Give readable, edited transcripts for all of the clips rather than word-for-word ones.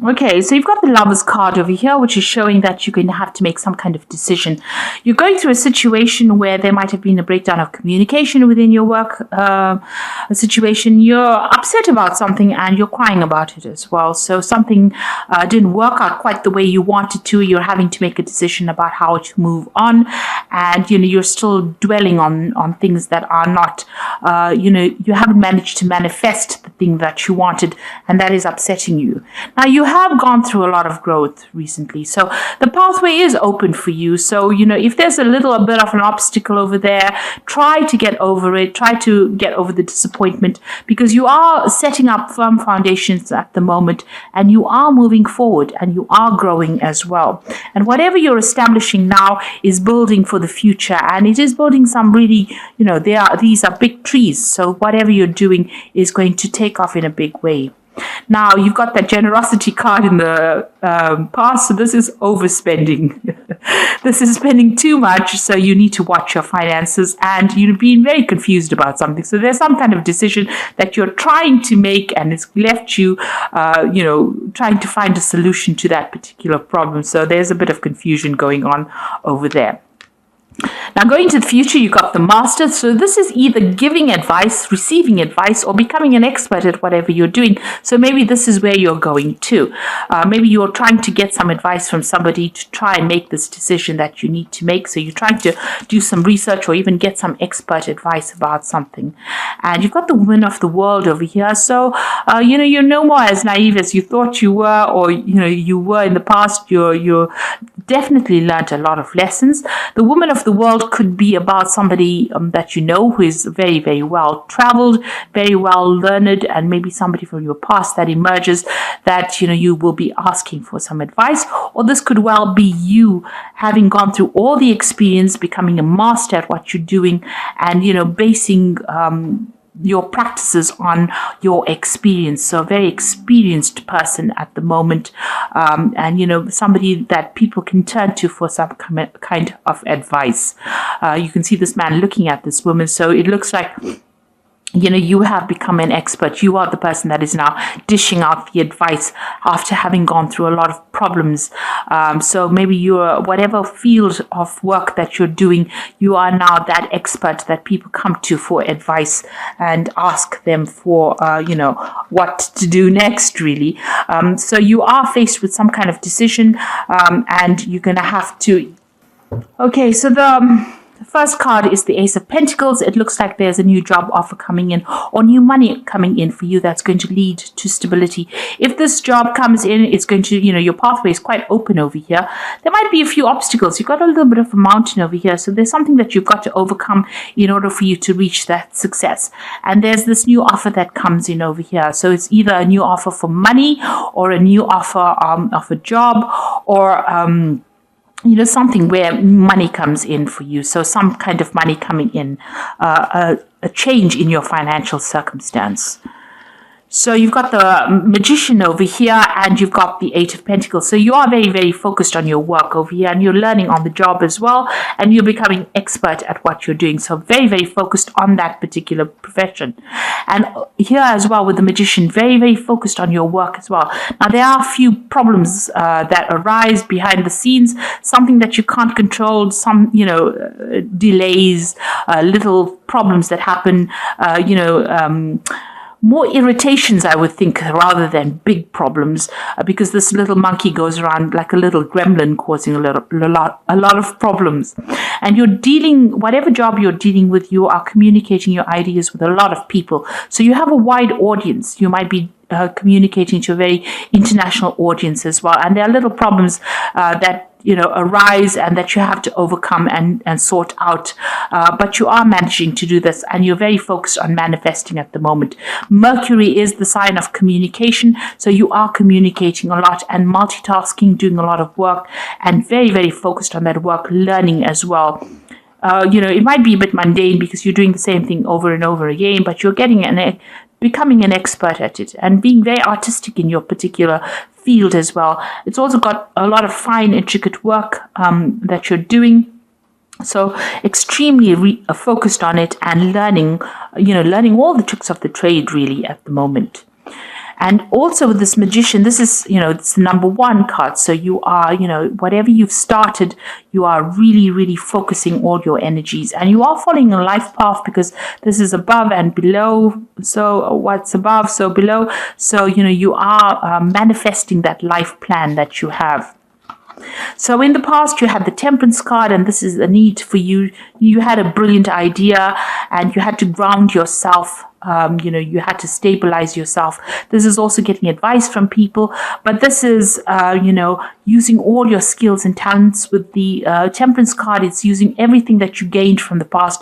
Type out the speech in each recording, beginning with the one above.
Okay, so you've got the Lovers card over here, which is showing that you're going to have to make some kind of decision. You're going through a situation where there might have been a breakdown of communication within your work a situation. You're upset about something and you're crying about it as well. So something didn't work out quite the way you wanted to. You're having to make a decision about how to move on, and you're still dwelling on things that are not. You haven't managed to manifest the thing that you wanted, and that is upsetting you. Now you have gone through a lot of growth recently, so the pathway is open for you. So if there's a little bit of an obstacle over there, try to get over it. Try to get over the disappointment, because you are setting up firm foundations at the moment, and you are moving forward, and you are growing as well. And whatever you're establishing now is building for the future, and it is building some really, these are big trees. So whatever you're doing is going to take off in a big way. Now, you've got that generosity card in the past, so this is overspending. This is spending too much, so you need to watch your finances, and you've been very confused about something. So there's some kind of decision that you're trying to make, and it's left you, trying to find a solution to that particular problem. So there's a bit of confusion going on over there. Now, going to the future, you got the Master. So this is either giving advice, receiving advice, or becoming an expert at whatever you're doing. So maybe this is where you're going to. Maybe you're trying to get some advice from somebody to try and make this decision that you need to make. So you're trying to do some research or even get some expert advice about something. And you've got the Woman of the World over here. So, you're no more as naive as you thought you were, or, you were in the past. You're definitely learned a lot of lessons. The Woman of the World could be about somebody that who is very, very well traveled, very well learned, and maybe somebody from your past that emerges that you will be asking for some advice. Or this could well be you having gone through all the experience, becoming a master at what you're doing, and basing your practices on your experience. So a very experienced person at the moment, and somebody that people can turn to for some kind of advice. You can see this man looking at this woman, so it looks like you have become an expert. You are the person that is now dishing out the advice after having gone through a lot of problems. So maybe you're, whatever field of work that you're doing, you are now that expert that people come to for advice and ask them for, what to do next, really. So you are faced with some kind of decision, and you're going to have to. Okay, so the first card is the Ace of Pentacles. It looks like there's a new job offer coming in, or new money coming in for you that's going to lead to stability. If this job comes in, it's going to, your pathway is quite open over here. There might be a few obstacles. You've got a little bit of a mountain over here. So there's something that you've got to overcome in order for you to reach that success. And there's this new offer that comes in over here. So it's either a new offer for money, or a new offer of a job, or something where money comes in for you. So some kind of money coming in, a change in your financial circumstance. So you've got the Magician over here, and you've got the Eight of Pentacles. So you are very, very focused on your work over here, and you're learning on the job as well, and you're becoming expert at what you're doing. So very, very focused on that particular profession. And here as well with the Magician, very, very focused on your work as well. Now, there are a few problems that arise behind the scenes, something that you can't control, some, delays, little problems that happen, more irritations, I would think, rather than big problems, because this little monkey goes around like a little gremlin, causing a lot of problems. And whatever job you're dealing with, you are communicating your ideas with a lot of people. So you have a wide audience. You might be communicating to a very international audience as well. And there are little problems that arise and that you have to overcome and sort out. But you are managing to do this, and you're very focused on manifesting at the moment. Mercury is the sign of communication. So you are communicating a lot and multitasking, doing a lot of work, and very, very focused on that work, learning as well. It might be a bit mundane because you're doing the same thing over and over again, but you're becoming an expert at it and being very artistic in your particular field as well. It's also got a lot of fine, intricate work that you're doing. So extremely focused on it and learning all the tricks of the trade really at the moment. And also with this Magician, this is, it's the number one card. So you are, whatever you've started, you are really, really focusing all your energies, and you are following a life path, because this is above and below. So what's above, so below. So, you are manifesting that life plan that you have. So in the past, you had the Temperance card, and this is a need for you. You had a brilliant idea, and you had to ground yourself. You had to stabilize yourself. This is also getting advice from people, but this is, using all your skills and talents. With the Temperance card, it's using everything that you gained from the past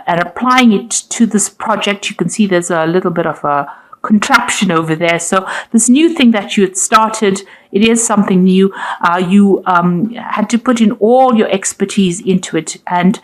and applying it to this project. You can see there's a little bit of a contraption over there. So this new thing that you had started, it is something new. You had to put in all your expertise into it. And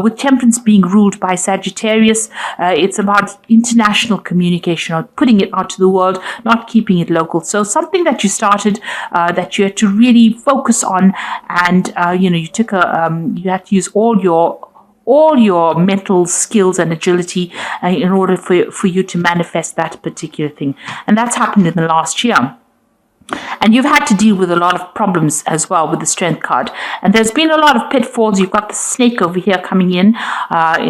with Temperance being ruled by Sagittarius, it's about international communication, or putting it out to the world, not keeping it local. So something that you started, that you had to really focus on, and you took you had to use all your mental skills and agility in order for you to manifest that particular thing. And that's happened in the last year. And you've had to deal with a lot of problems as well with the Strength card. And there's been a lot of pitfalls. You've got the Snake over here coming in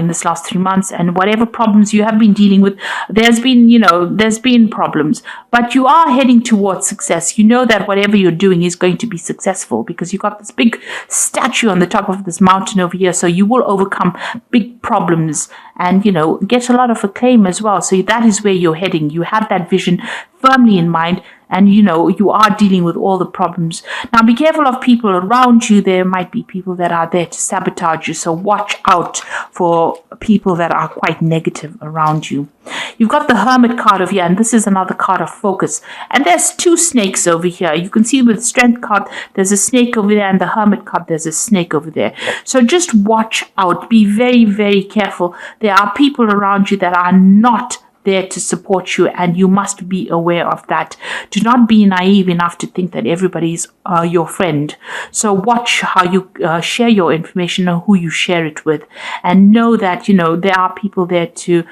this last 3 months. And whatever problems you have been dealing with, there's been problems. But you are heading towards success. You know that whatever you're doing is going to be successful, because you've got this big statue on the top of this mountain over here. So you will overcome big problems and, get a lot of acclaim as well. So that is where you're heading. You have that vision firmly in mind, and you are dealing with all the problems. Now be careful of people around you. There might be people that are there to sabotage you, so watch out for people that are quite negative around you. You've got the Hermit card over here, and this is another card of focus. And there's two snakes over here. You can see with the Strength card, there's a snake over there, and the Hermit card, there's a snake over there. So just watch out. Be very, very careful. There are people around you that are not there to support you, and you must be aware of that. Do not be naive enough to think that everybody's your friend. So watch how you share your information and who you share it with, and know that there are people there to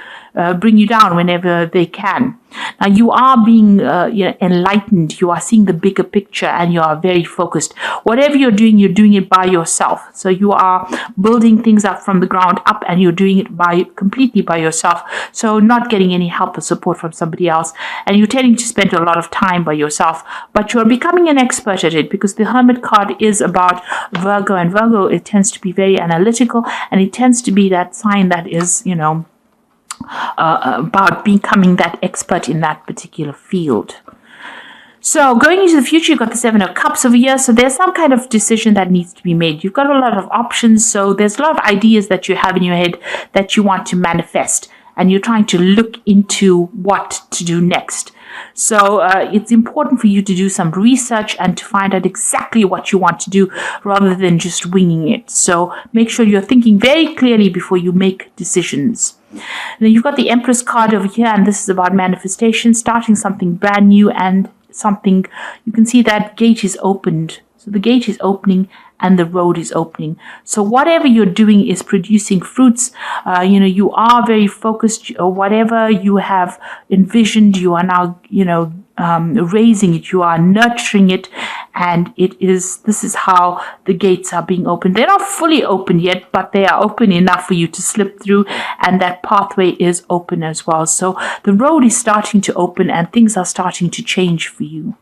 bring you down whenever they can. Now you are being enlightened. You are seeing the bigger picture, and you are very focused. Whatever you're doing it by yourself. So you are building things up from the ground up, and you're doing it completely by yourself. So not getting any help or support from somebody else, and you're tending to spend a lot of time by yourself. But you're becoming an expert at it, because the Hermit card is about Virgo, and Virgo, it tends to be very analytical, and it tends to be that sign that is about becoming that expert in that particular field. So going into the future, you've got the Seven of Cups over here. So there's some kind of decision that needs to be made. You've got a lot of options. So there's a lot of ideas that you have in your head that you want to manifest, and you're trying to look into what to do next. So it's important for you to do some research and to find out exactly what you want to do, rather than just winging it. So make sure you're thinking very clearly before you make decisions. Then you've got the Empress card over here, and this is about manifestation, starting something brand new, and something, you can see that gate is opened. So the gate is opening and the road is opening. So whatever you're doing is producing fruits. You are very focused. Whatever you have envisioned, you are now, raising it. You are nurturing it. And this is how the gates are being opened. They're not fully open yet, but they are open enough for you to slip through. And that pathway is open as well. So the road is starting to open, and things are starting to change for you.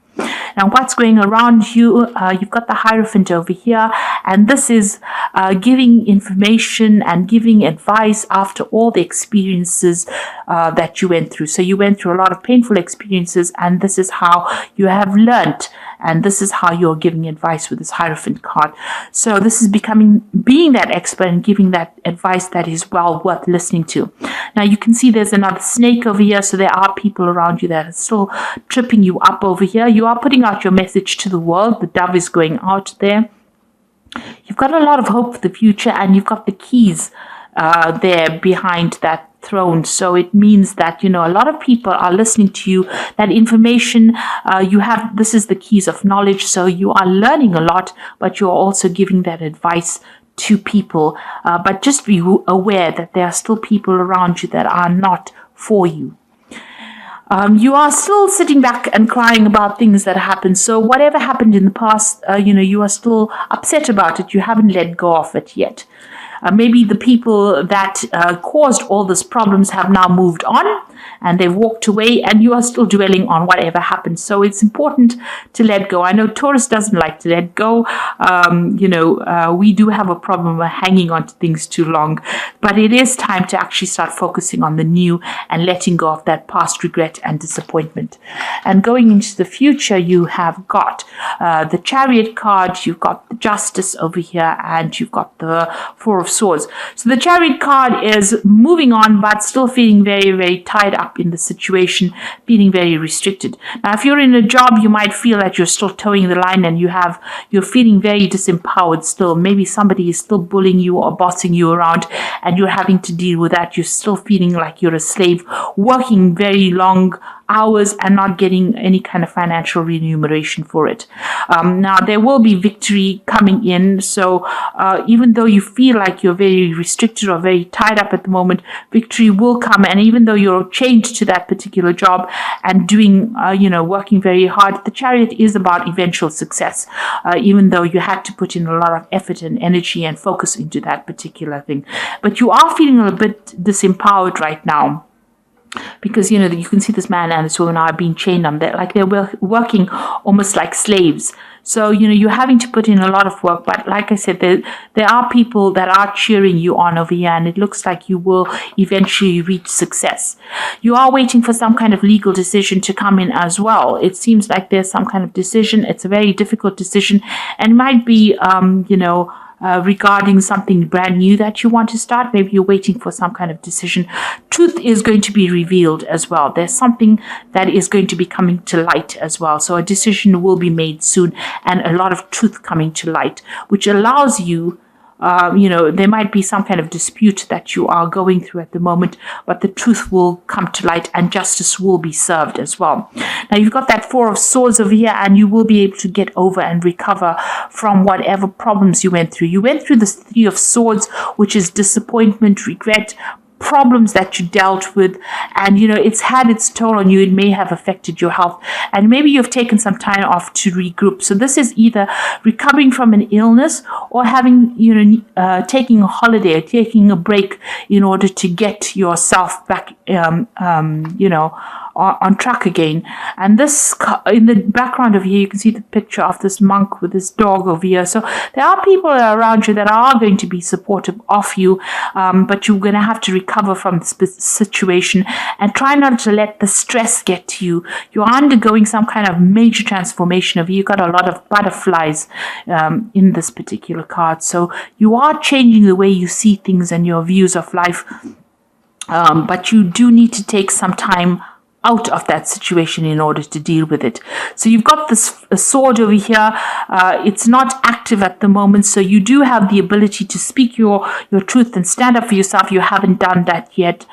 Now, what's going around you? You've got the Hierophant over here, and this is giving information and giving advice after all the experiences that you went through. So you went through a lot of painful experiences, and this is how you have learnt, and this is how you're giving advice with this Hierophant card. So this is being that expert and giving that advice that is well worth listening to. Now you can see there's another snake over here, so there are people around you that are still tripping you up over here. You are putting out your message to the world. The dove is going out there. You've got a lot of hope for the future, and you've got the keys there behind that throne. So it means that, a lot of people are listening to you. That information you have, this is the keys of knowledge. So you are learning a lot, but you're also giving that advice to people. But just be aware that there are still people around you that are not for you. You are still sitting back and crying about things that happened. So whatever happened in the past, you are still upset about it. You haven't let go of it yet. Maybe the people that caused all these problems have now moved on and they've walked away, and you are still dwelling on whatever happened. So it's important to let go. I know Taurus doesn't like to let go. We do have a problem with hanging on to things too long, but it is time to actually start focusing on the new and letting go of that past regret and disappointment. And going into the future, you have got the Chariot card, you've got the Justice over here, and you've got the Four of Swords. So the Chariot card is moving on, but still feeling very, very tied up in the situation, feeling very restricted. Now, if you're in a job, you might feel that you're still towing the line and you're feeling very disempowered still. Maybe somebody is still bullying you or bossing you around, and you're having to deal with that. You're still feeling like you're a slave, working very long hours and not getting any kind of financial remuneration for it. Now, there will be victory coming in. So even though you feel like you're very restricted or very tied up at the moment, victory will come. And even though you're chained to that particular job and doing, working very hard, the Chariot is about eventual success, even though you had to put in a lot of effort and energy and focus into that particular thing. But you are feeling a bit disempowered right now, because you can see this man and this woman are being chained on there, like they're working almost like slaves. So you're having to put in a lot of work, but like I said, there are people that are cheering you on over here, and it looks like you will eventually reach success. You are waiting for some kind of legal decision to come in as well. It seems like there's some kind of decision. It's a very difficult decision, and it might be regarding something brand new that you want to start. Maybe you're waiting for some kind of decision. Truth is going to be revealed as well. There's something that is going to be coming to light as well. So a decision will be made soon, and a lot of truth coming to light, which allows you, there might be some kind of dispute that you are going through at the moment, but the truth will come to light and justice will be served as well. Now, you've got that Four of Swords over here, and you will be able to get over and recover from whatever problems you went through. You went through the Three of Swords, which is disappointment, regret, problems that you dealt with, and it's had its toll on you. It may have affected your health, and maybe you've taken some time off to regroup. So this is either recovering from an illness or having taking a holiday, taking a break in order to get yourself back on track again. And this, in the background over here, you can see the picture of this monk with this dog over here. So there are people around you that are going to be supportive of you, but you're going to have to recover from this situation and try not to let the stress get to you. You're undergoing some kind of major transformation over here. You've got a lot of butterflies in this particular card. So you are changing the way you see things and your views of life, but you do need to take some time out of that situation in order to deal with it. So you've got this sword over here. It's not active at the moment, so you do have the ability to speak your truth and stand up for yourself. You haven't done that yet.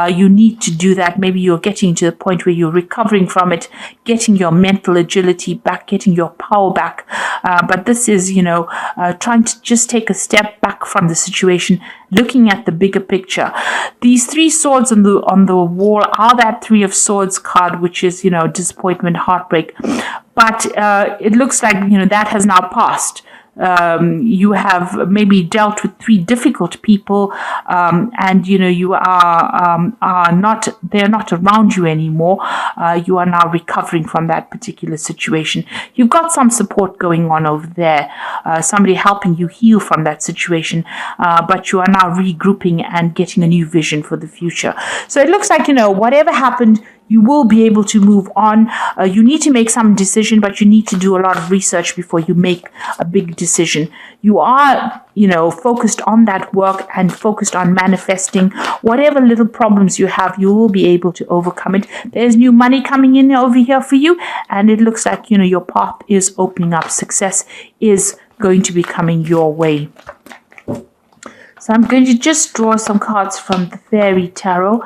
You need to do that. Maybe you're getting to the point where you're recovering from it, getting your mental agility back, getting your power back. But this is, trying to just take a step back from the situation, looking at the bigger picture. These three swords on the wall are that Three of Swords card, which is, disappointment, heartbreak. But it looks like, that has now passed. You have maybe dealt with three difficult people, and you are not, they're not around you anymore. You are now recovering from that particular situation. You've got some support going on over there, somebody helping you heal from that situation, but you are now regrouping and getting a new vision for the future. So it looks like, whatever happened, you will be able to move on. You need to make some decision, but you need to do a lot of research before you make a big decision. You are, focused on that work and focused on manifesting whatever little problems you have. You will be able to overcome it. There's new money coming in over here for you, and it looks like, your path is opening up. Success is going to be coming your way. So I'm going to just draw some cards from the Fairy Tarot.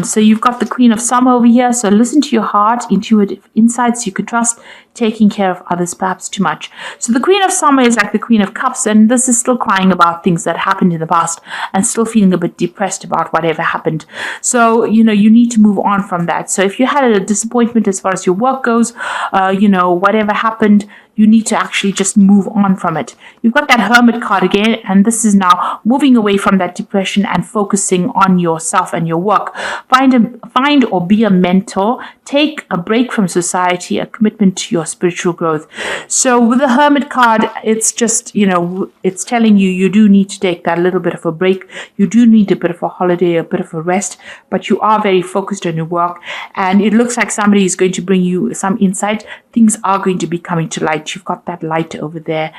So you've got the Queen of Summer over here. So listen to your heart, intuitive insights you could trust. taking care of others perhaps too much. So the Queen of Summer is like the Queen of Cups, and this is still crying about things that happened in the past and still feeling a bit depressed about whatever happened. So, you need to move on from that. So if you had a disappointment as far as your work goes, whatever happened, you need to actually just move on from it. You've got that Hermit card again, and this is now moving away from that depression and focusing on yourself and your work. Find or be a mentor. Take a break from society, a commitment to your spiritual growth. So with the Hermit card, it's just, it's telling you do need to take that little bit of a break. You do need a bit of a holiday, a bit of a rest, but you are very focused on your work, and it looks like somebody is going to bring you some insight. Things are going to be coming to light. You've got that light over there.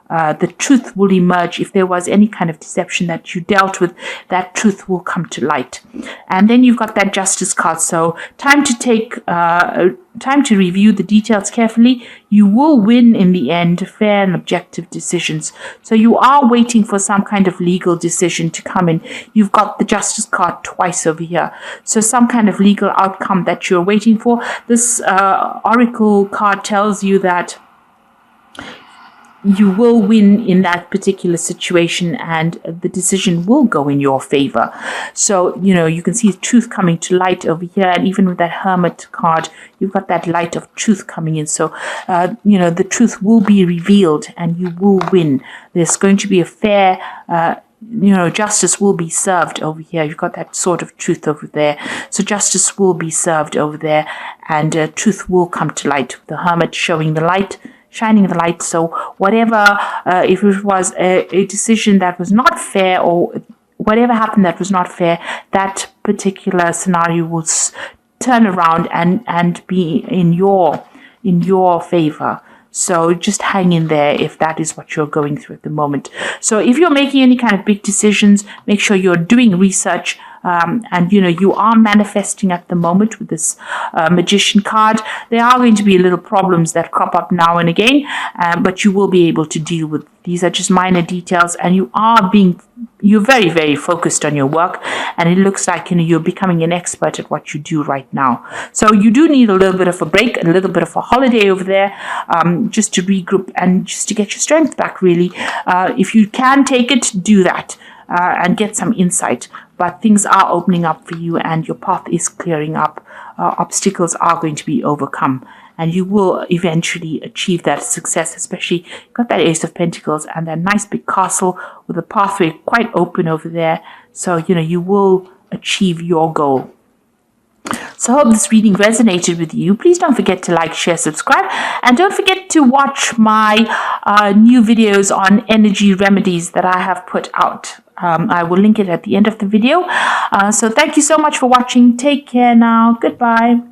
The truth will emerge. If there was any kind of deception that you dealt with, that truth will come to light. And then you've got that Justice card. So time to review the details carefully. You will win in the end, fair and objective decisions. So you are waiting for some kind of legal decision to come in. You've got the Justice card twice over here. So some kind of legal outcome that you're waiting for. This Oracle card tells you that you will win in that particular situation, and the decision will go in your favor. So, you can see truth coming to light over here, and even with that Hermit card, you've got that light of truth coming in. So, the truth will be revealed and you will win. There's going to be a fair, justice will be served over here. You've got that sort of truth over there. So justice will be served over there, and truth will come to light. The Hermit showing the light, shining the light. So whatever, if it was a decision that was not fair, or whatever happened that was not fair, that particular scenario will turn around and be in your favor. So just hang in there if that is what you're going through at the moment. So if you're making any kind of big decisions, make sure you're doing research. And you are manifesting at the moment with this Magician card. There are going to be little problems that crop up now and again, but you will be able to deal with. These are just minor details, and you're very, very focused on your work, and it looks like you're becoming an expert at what you do right now. So you do need a little bit of a break, a little bit of a holiday over there, just to regroup and just to get your strength back, really. If you can take it, do that. And get some insight. But things are opening up for you, and your path is clearing up. Obstacles are going to be overcome, and you will eventually achieve that success. Especially, you've got that Ace of Pentacles and that nice big castle with a pathway quite open over there. So, you will achieve your goal. So I hope this reading resonated with you. Please don't forget to like, share, subscribe, and don't forget to watch my new videos on energy remedies that I have put out. I will link it at the end of the video. So thank you so much for watching. Take care now. Goodbye.